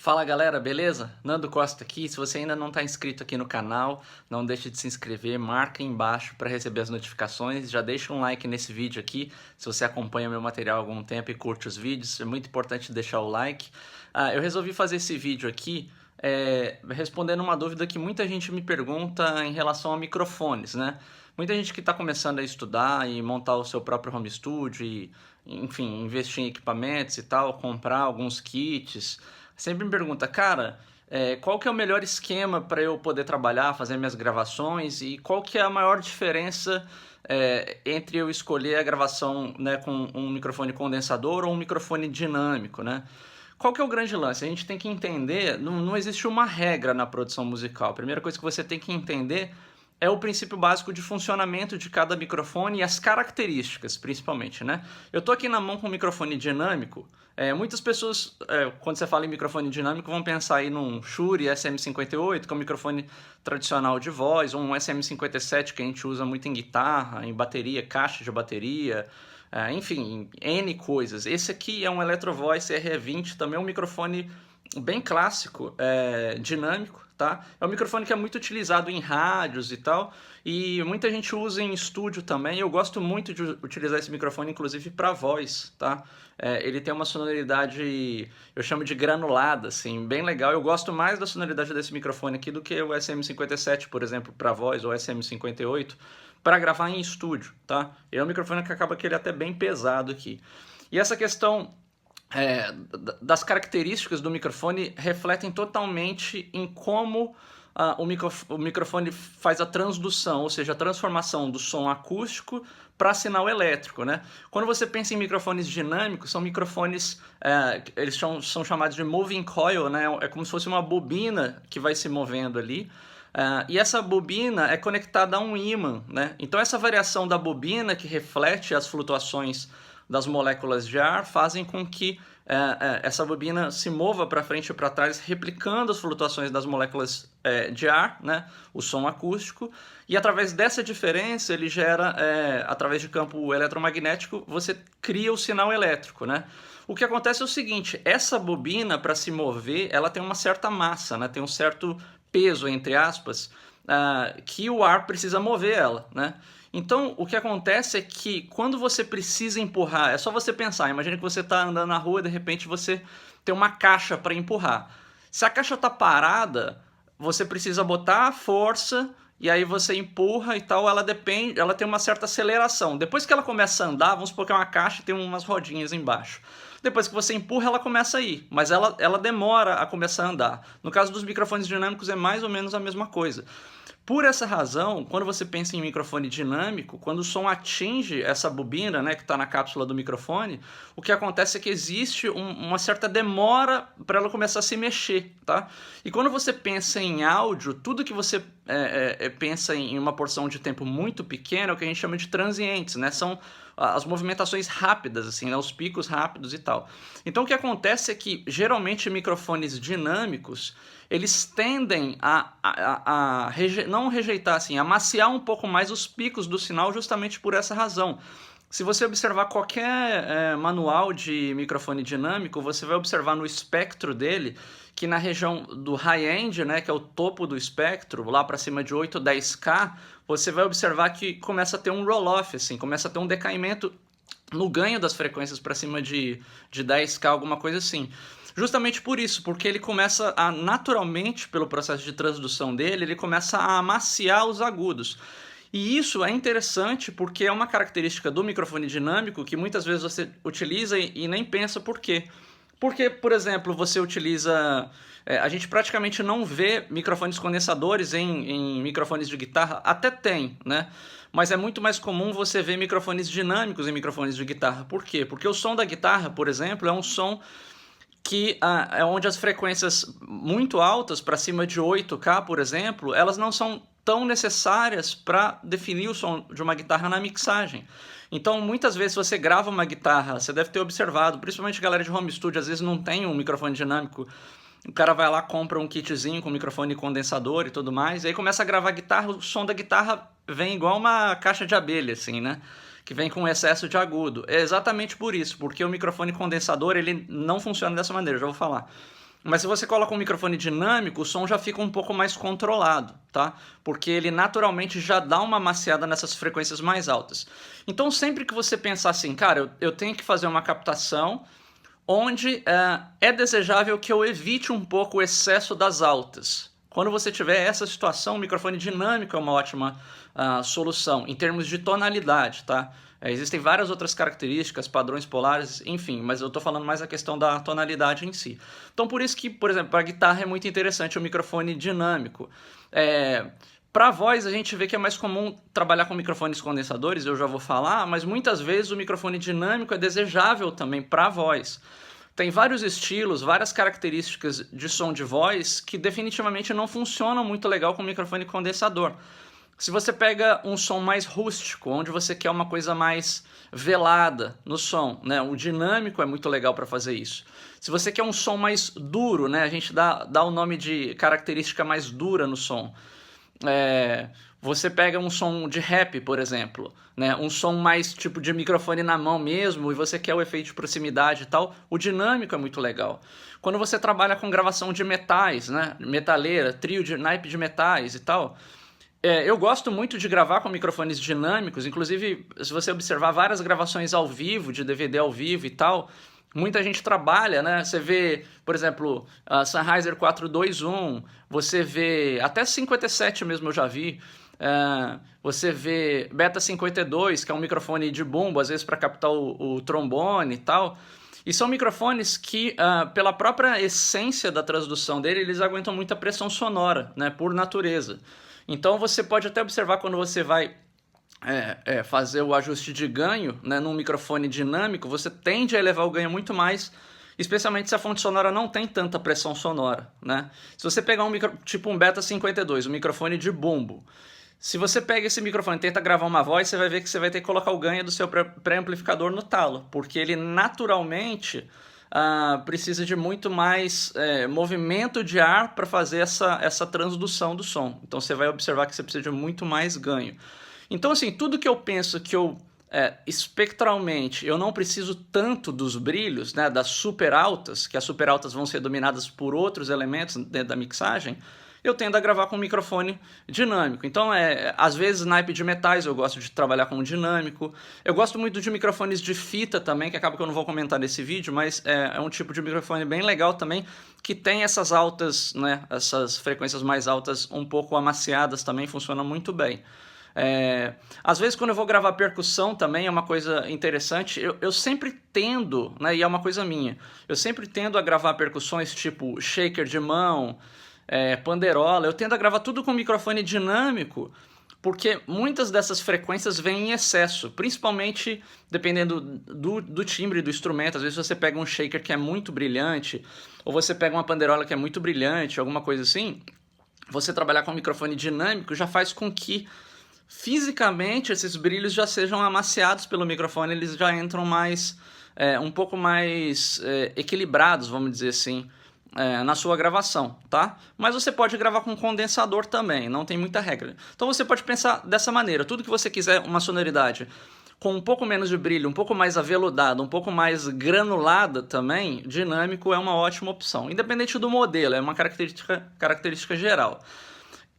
Fala galera, beleza? Nando Costa aqui. Se você ainda não está inscrito aqui no canal, não deixe de se inscrever, marca aí embaixo para receber as notificações. Já deixa um like nesse vídeo aqui, se você acompanha meu material há algum tempo e curte os vídeos, é muito importante deixar o like. Eu resolvi fazer esse vídeo aqui respondendo uma dúvida que muita gente me pergunta em relação a microfones, né? Muita gente que está começando a estudar e montar o seu próprio home studio e, enfim, investir em equipamentos e tal, comprar alguns kits, sempre me pergunta, cara, qual que é o melhor esquema para eu poder trabalhar, fazer minhas gravações e qual que é a maior diferença entre eu escolher a gravação, né, com um microfone condensador ou um microfone dinâmico, né? Qual que é o grande lance? A gente tem que entender, não existe uma regra na produção musical. A primeira coisa que você tem que entender é o princípio básico de funcionamento de cada microfone e as características, principalmente, né? Eu tô aqui na mão com um microfone dinâmico. Muitas pessoas, quando você fala em microfone dinâmico, vão pensar aí num Shure SM58, que é um microfone tradicional de voz, ou um SM57 que a gente usa muito em guitarra, em bateria, caixa de bateria, enfim, N coisas. Esse aqui é um Electro-Voice RE20, também é um microfone bem clássico, dinâmico, tá? É um microfone que é muito utilizado em rádios e tal, e muita gente usa em estúdio também. Eu gosto muito de utilizar esse microfone, inclusive para voz, tá? Ele tem uma sonoridade, eu chamo de granulada, assim, bem legal. Eu gosto mais da sonoridade desse microfone aqui do que o SM57, por exemplo, para voz, ou SM58, para gravar em estúdio, tá? Ele é um microfone que acaba que ele é até bem pesado aqui. E essa questão das características do microfone refletem totalmente em como o microfone faz a transdução, ou seja, a transformação do som acústico para sinal elétrico, né? Quando você pensa em microfones dinâmicos, são microfones, eles são chamados de moving coil, né? É como se fosse uma bobina que vai se movendo ali. E essa bobina é conectada a um ímã, né? Então essa variação da bobina que reflete as flutuações das moléculas de ar fazem com que essa bobina se mova para frente e para trás, replicando as flutuações das moléculas de ar, né, o som acústico, e através dessa diferença ele gera, através de campo eletromagnético, você cria o sinal elétrico, né? O que acontece é o seguinte, essa bobina, para se mover, ela tem uma certa massa, né, tem um certo peso, entre aspas, que o ar precisa mover ela, né? Então, o que acontece é que quando você precisa empurrar, é só você pensar, imagina que você está andando na rua e de repente você tem uma caixa para empurrar. Se a caixa está parada, você precisa botar a força e aí você empurra e tal, ela tem uma certa aceleração. Depois que ela começa a andar, vamos supor que é uma caixa e tem umas rodinhas embaixo. Depois que você empurra, ela começa a ir, mas ela demora a começar a andar. No caso dos microfones dinâmicos é mais ou menos a mesma coisa. Por essa razão, quando você pensa em microfone dinâmico, quando o som atinge essa bobina, né, que está na cápsula do microfone, o que acontece é que existe uma certa demora para ela começar a se mexer, tá? E quando você pensa em áudio, tudo que você pensa em uma porção de tempo muito pequena é o que a gente chama de transientes, né? São as movimentações rápidas, assim, né? Os picos rápidos e tal. Então o que acontece é que, geralmente, microfones dinâmicos, eles tendem não rejeitar, assim, amaciar um pouco mais os picos do sinal justamente por essa razão. Se você observar qualquer manual de microfone dinâmico, você vai observar no espectro dele que na região do high-end, né, que é o topo do espectro, lá para cima de 8 ou 10K, você vai observar que começa a ter um roll-off, assim, começa a ter um decaimento no ganho das frequências para cima de 10K, alguma coisa assim. Justamente por isso, porque ele começa a, naturalmente, pelo processo de transdução dele, ele começa a amaciar os agudos. E isso é interessante porque é uma característica do microfone dinâmico que muitas vezes você utiliza e nem pensa por quê. Porque, por exemplo, você utiliza... a gente praticamente não vê microfones condensadores em microfones de guitarra, até tem, né? Mas é muito mais comum você ver microfones dinâmicos em microfones de guitarra. Por quê? Porque o som da guitarra, por exemplo, é um som que é onde as frequências muito altas, para cima de 8K, por exemplo, elas não são tão necessárias para definir o som de uma guitarra na mixagem. Então, muitas vezes você grava uma guitarra, você deve ter observado, principalmente a galera de home studio, às vezes não tem um microfone dinâmico, o cara vai lá, compra um kitzinho com microfone condensador e tudo mais, e aí começa a gravar guitarra, o som da guitarra vem igual uma caixa de abelha, assim, né? Que vem com excesso de agudo. É exatamente por isso, porque o microfone condensador, ele não funciona dessa maneira, já vou falar. Mas se você coloca um microfone dinâmico, o som já fica um pouco mais controlado, tá? Porque ele naturalmente já dá uma maciada nessas frequências mais altas. Então sempre que você pensar assim, cara, eu tenho que fazer uma captação onde é desejável que eu evite um pouco o excesso das altas. Quando você tiver essa situação, o microfone dinâmico é uma ótima solução, em termos de tonalidade, tá? Existem várias outras características, padrões polares, enfim, mas eu estou falando mais a questão da tonalidade em si. Então por isso que, por exemplo, para a guitarra é muito interessante o microfone dinâmico. Para a voz, a gente vê que é mais comum trabalhar com microfones condensadores, eu já vou falar, mas muitas vezes o microfone dinâmico é desejável também para a voz. Tem vários estilos, várias características de som de voz que definitivamente não funcionam muito legal com microfone condensador. Se você pega um som mais rústico, onde você quer uma coisa mais velada no som, né? O dinâmico é muito legal para fazer isso. Se você quer um som mais duro, né? A gente dá o nome de característica mais dura no som. Você pega um som de rap, por exemplo, né? Um som mais tipo de microfone na mão mesmo, e você quer o efeito de proximidade e tal, o dinâmico é muito legal. Quando você trabalha com gravação de metais, né? Metaleira, trio de naipe de metais e tal, eu gosto muito de gravar com microfones dinâmicos, inclusive se você observar várias gravações ao vivo, de DVD ao vivo e tal, muita gente trabalha, né? Você vê, por exemplo, a Sennheiser 421, você vê, até 57 mesmo eu já vi, você vê Beta 52, que é um microfone de bumbo, às vezes para captar o trombone e tal. E são microfones que, pela própria essência da transdução dele, eles aguentam muita pressão sonora, né? Por natureza. Então você pode até observar quando você vai fazer o ajuste de ganho, né, num microfone dinâmico, você tende a elevar o ganho muito mais, especialmente se a fonte sonora não tem tanta pressão sonora, né? Se você pegar tipo um Beta 52, um microfone de bumbo, se você pega esse microfone e tenta gravar uma voz, você vai ver que você vai ter que colocar o ganho do seu pré-amplificador no talo, porque ele naturalmente precisa de muito mais movimento de ar para fazer essa transdução do som. Então você vai observar que você precisa de muito mais ganho. Então, assim, tudo que eu penso que espectralmente eu não preciso tanto dos brilhos, né, das super altas, que as super altas vão ser dominadas por outros elementos dentro da mixagem, eu tendo a gravar com um microfone dinâmico. Então, às vezes, naipe de metais eu gosto de trabalhar com dinâmico. Eu gosto muito de microfones de fita também, que acaba que eu não vou comentar nesse vídeo, mas é um tipo de microfone bem legal também, que tem essas altas, né, essas frequências mais altas um pouco amaciadas também, funciona muito bem. Às vezes quando eu vou gravar percussão também é uma coisa interessante, eu sempre tendo, né, e é uma coisa minha, eu sempre tendo a gravar percussões tipo shaker de mão, panderola, eu tendo a gravar tudo com microfone dinâmico, porque muitas dessas frequências vêm em excesso, principalmente dependendo do timbre do instrumento. Às vezes você pega um shaker que é muito brilhante, ou você pega uma panderola que é muito brilhante, alguma coisa assim, você trabalhar com microfone dinâmico já faz com que fisicamente esses brilhos já sejam amaciados pelo microfone, eles já entram mais, um pouco mais equilibrados, vamos dizer assim, na sua gravação, tá? Mas você pode gravar com condensador também, não tem muita regra. Então você pode pensar dessa maneira, tudo que você quiser, uma sonoridade com um pouco menos de brilho, um pouco mais aveludada, um pouco mais granulada também, dinâmico é uma ótima opção, independente do modelo, é uma característica geral.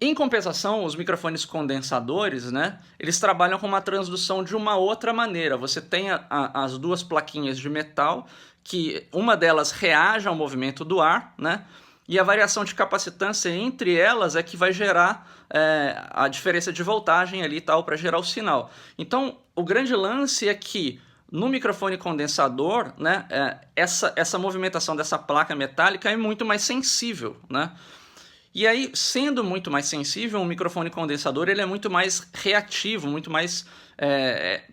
Em compensação, os microfones condensadores, né, eles trabalham com uma transdução de uma outra maneira. Você tem as duas plaquinhas de metal, que uma delas reage ao movimento do ar, né, e a variação de capacitância entre elas é que vai gerar a diferença de voltagem ali e tal, para gerar o sinal. Então, o grande lance é que no microfone condensador, né, essa movimentação dessa placa metálica é muito mais sensível, né? E aí, sendo muito mais sensível, um microfone condensador ele é muito mais reativo, muito mais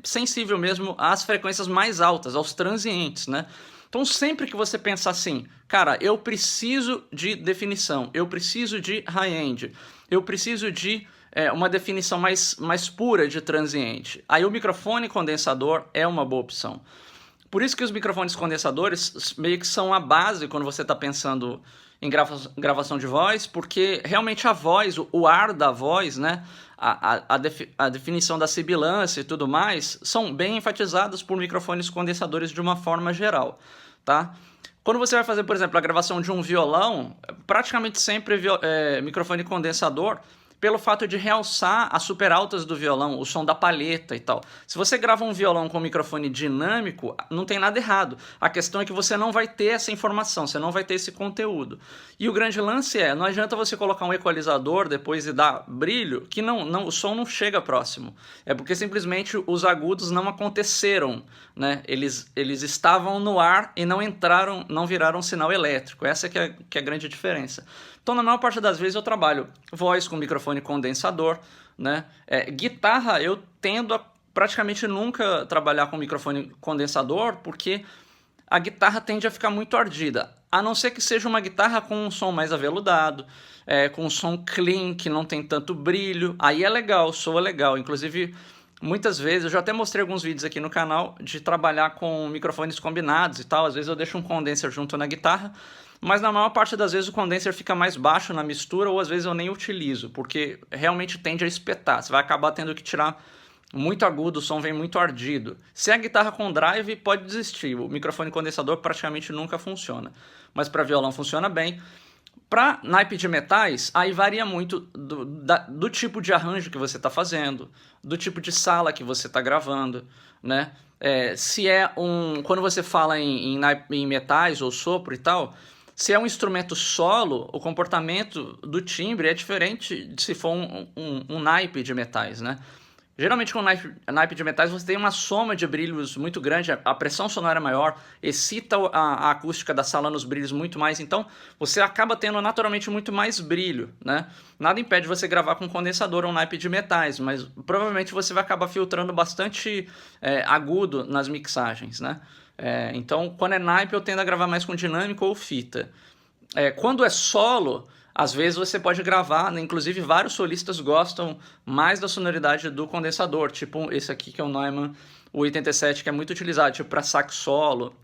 sensível mesmo às frequências mais altas, aos transientes, né? Então, sempre que você pensar assim, cara, eu preciso de definição, eu preciso de high-end, eu preciso de uma definição mais pura de transiente, aí o microfone condensador é uma boa opção. Por isso que os microfones condensadores meio que são a base quando você está pensando em gravação de voz, porque realmente a voz, o ar da voz, né, a definição da sibilância e tudo mais, são bem enfatizadas por microfones condensadores de uma forma geral, tá? Quando você vai fazer, por exemplo, a gravação de um violão, praticamente sempre microfone condensador, pelo fato de realçar as super altas do violão, o som da palheta e tal. Se você grava um violão com microfone dinâmico, não tem nada errado. A questão é que você não vai ter essa informação, você não vai ter esse conteúdo. E o grande lance não adianta você colocar um equalizador depois e dar brilho, que o som não chega próximo. É porque simplesmente os agudos não aconteceram, né? Eles estavam no ar e não entraram, não viraram sinal elétrico. Essa que é a grande diferença. Então, na maior parte das vezes eu trabalho voz com microfone condensador, né? Guitarra eu tendo a praticamente nunca trabalhar com microfone condensador, porque a guitarra tende a ficar muito ardida, a não ser que seja uma guitarra com um som mais aveludado, com um som clean, que não tem tanto brilho, aí é legal, soa legal. Inclusive, muitas vezes, eu já até mostrei alguns vídeos aqui no canal de trabalhar com microfones combinados e tal. Às vezes eu deixo um condenser junto na guitarra, mas na maior parte das vezes o condenser fica mais baixo na mistura, ou às vezes eu nem utilizo, porque realmente tende a espetar. Você vai acabar tendo que tirar muito agudo, o som vem muito ardido. Se é a guitarra com drive, pode desistir. O microfone condensador praticamente nunca funciona. Mas para violão funciona bem. Para naipe de metais, aí varia muito do tipo de arranjo que você está fazendo, do tipo de sala que você está gravando, né? Quando você fala em metais ou sopro e tal, se é um instrumento solo, o comportamento do timbre é diferente de se for um naipe de metais, né? Geralmente com naipe de metais você tem uma soma de brilhos muito grande, a pressão sonora é maior, excita a acústica da sala nos brilhos muito mais, então você acaba tendo naturalmente muito mais brilho, né? Nada impede você gravar com condensador ou naipe de metais, mas provavelmente você vai acabar filtrando bastante agudo nas mixagens, né? Então, quando é naipe, eu tendo a gravar mais com dinâmico ou fita. Quando é solo, às vezes você pode gravar, né? Inclusive vários solistas gostam mais da sonoridade do condensador, tipo esse aqui que é o Neumann, o 87, que é muito utilizado tipo para sax solo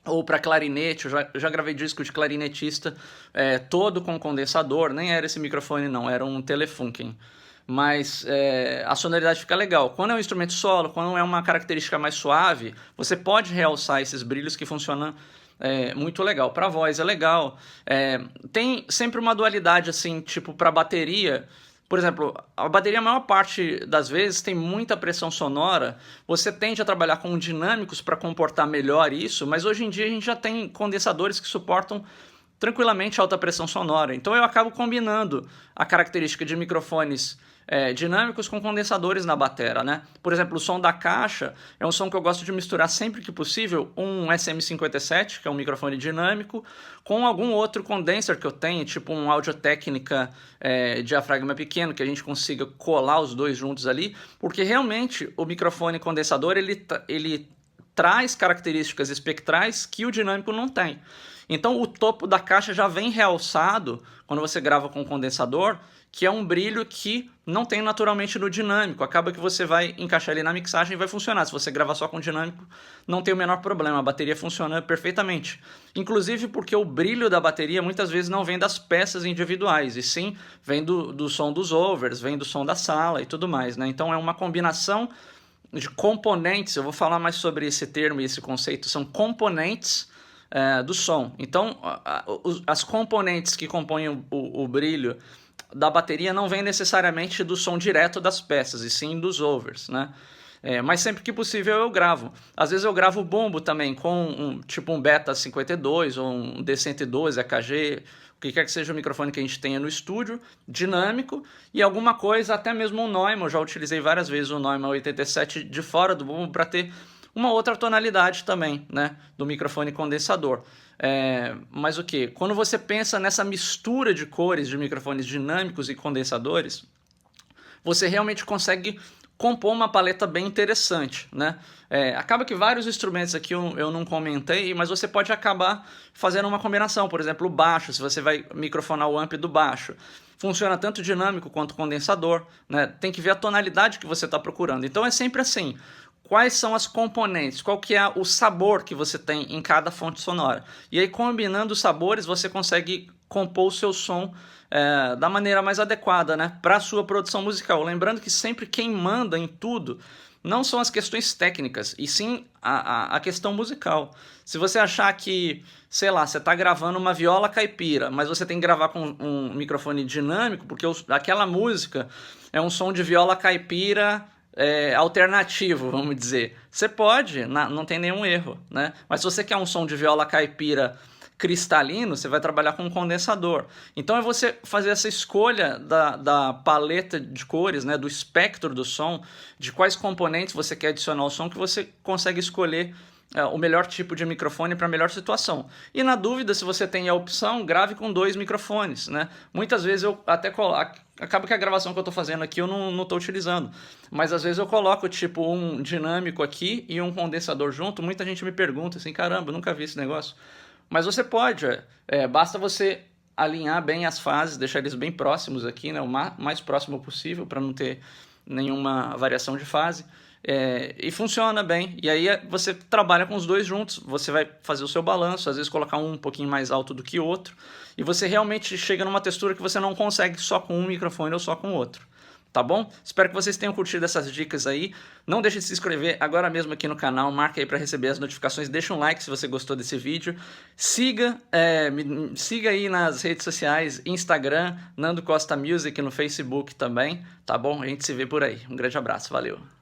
ou para clarinete. Eu já gravei disco de clarinetista todo com condensador, nem era esse microfone não, era um Telefunken. Mas a sonoridade fica legal. Quando é um instrumento solo, quando é uma característica mais suave, você pode realçar esses brilhos que funcionam muito legal. Para voz é legal. Tem sempre uma dualidade, assim, tipo para bateria. Por exemplo, a bateria, a maior parte das vezes, tem muita pressão sonora. Você tende a trabalhar com dinâmicos para comportar melhor isso, mas hoje em dia a gente já tem condensadores que suportam tranquilamente alta pressão sonora. Então eu acabo combinando a característica de microfones dinâmicos com condensadores na batera, né? Por exemplo, o som da caixa é um som que eu gosto de misturar sempre que possível um SM57, que é um microfone dinâmico, com algum outro condenser que eu tenho, tipo um Audio-Técnica diafragma pequeno, que a gente consiga colar os dois juntos ali, porque realmente o microfone condensador ele traz características espectrais que o dinâmico não tem. Então o topo da caixa já vem realçado quando você grava com condensador, que é um brilho que não tem naturalmente no dinâmico. Acaba que você vai encaixar ele na mixagem e vai funcionar. Se você gravar só com dinâmico, não tem o menor problema, a bateria funciona perfeitamente. Inclusive porque o brilho da bateria muitas vezes não vem das peças individuais, e sim vem do som dos overs, vem do som da sala e tudo mais, né? Então é uma combinação de componentes. Eu vou falar mais sobre esse termo e esse conceito, são componentes do som. Então as componentes que compõem o brilho da bateria não vem necessariamente do som direto das peças, e sim dos overs, né? Mas sempre que possível eu gravo. Às vezes eu gravo bumbo também com tipo um Beta 52 ou um D112, EKG, o que quer que seja o microfone que a gente tenha no estúdio, dinâmico, e alguma coisa, até mesmo um Neumann. Eu já utilizei várias vezes o Neumann 87 de fora do bumbo para ter uma outra tonalidade também, né, do microfone condensador. Mas o que? Quando você pensa nessa mistura de cores de microfones dinâmicos e condensadores, você realmente consegue compor uma paleta bem interessante, né? Acaba que vários instrumentos aqui eu não comentei, mas você pode acabar fazendo uma combinação. Por exemplo, o baixo, se você vai microfonar o amp do baixo, funciona tanto dinâmico quanto condensador, né? Tem que ver a tonalidade que você está procurando. Então é sempre assim. Quais são as componentes, qual que é o sabor que você tem em cada fonte sonora. E aí, combinando os sabores, você consegue compor o seu som da maneira mais adequada, né, para a sua produção musical. Lembrando que sempre quem manda em tudo não são as questões técnicas, e sim a questão musical. Se você achar que, sei lá, você está gravando uma viola caipira, mas você tem que gravar com um microfone dinâmico, porque aquela música é um som de viola caipira alternativo, vamos dizer. Você pode, não tem nenhum erro, né? Mas se você quer um som de viola caipira cristalino, você vai trabalhar com um condensador. Então é você fazer essa escolha da paleta de cores, né, do espectro do som, de quais componentes você quer adicionar ao som, que você consegue escolher o melhor tipo de microfone para a melhor situação. E na dúvida, se você tem a opção, grave com 2 microfones, né? Muitas vezes eu até coloco... Acaba que a gravação que eu estou fazendo aqui eu não estou utilizando. Mas às vezes eu coloco tipo um dinâmico aqui e um condensador junto. Muita gente me pergunta assim, caramba, eu nunca vi esse negócio. Mas você pode, basta você alinhar bem as fases, deixar eles bem próximos aqui, né, o mais próximo possível, para não ter nenhuma variação de fase. E funciona bem. E aí você trabalha com os dois juntos, você vai fazer o seu balanço, às vezes colocar um pouquinho mais alto do que o outro, e você realmente chega numa textura que você não consegue só com um microfone ou só com o outro. Tá bom? Espero que vocês tenham curtido essas dicas aí. Não deixe de se inscrever agora mesmo aqui no canal, marca aí para receber as notificações, deixa um like se você gostou desse vídeo. Me siga aí nas redes sociais, Instagram, Nando Costa Music, no Facebook também, tá bom? A gente se vê por aí. Um grande abraço, valeu!